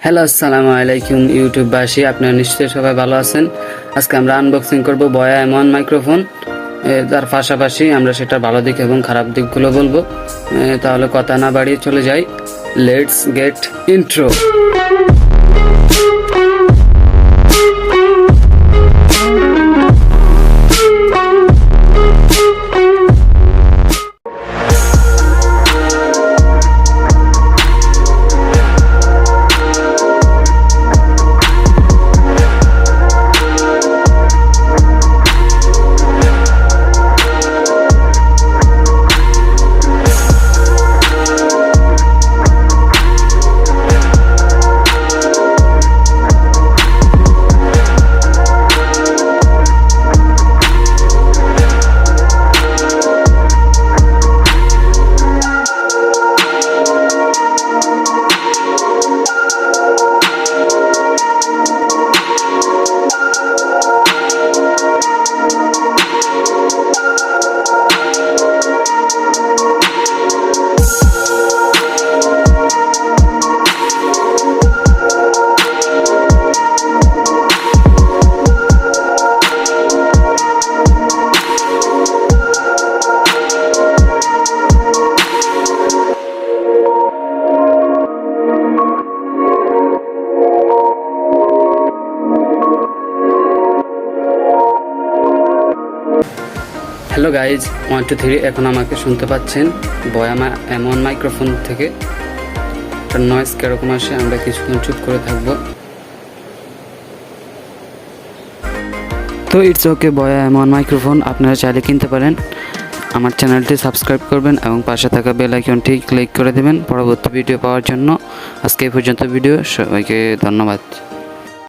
Hello আসসালামু আলাইকুম ইউটিউববাসী, আপনারা নিশ্চয়ই সবাই ভালো আছেন। আজকে আমরা আনবক্সিং করব বয়া এমন মাইক্রোফোন। তার পাশাপাশি আমরা সেটা ভালো দিক এবং খারাপ দিকগুলো বলবো। তাহলে কথা না বাড়িয়ে চলে যাই, let's get intro. Hello guys, 1 2 3 এখন আমাকে শুনতে পাচ্ছেন বয়া এমন মাইক্রোফোন থেকে। তার নয়েজ কীরকম আসে আমরা কিছুক্ষণ চুপ করে থাকবো। তো ইটস ওকে, বয়া এমন মাইক্রোফোন আপনারা চাইলে কিনতে পারেন। আমার চ্যানেলটি সাবস্ক্রাইব করবেন এবং পাশে থাকা বেল আইকনটি ক্লিক করে দেবেন পরবর্তী ভিডিও পাওয়ার জন্য। আজকে এই পর্যন্ত ভিডিও, সবাইকে ধন্যবাদ।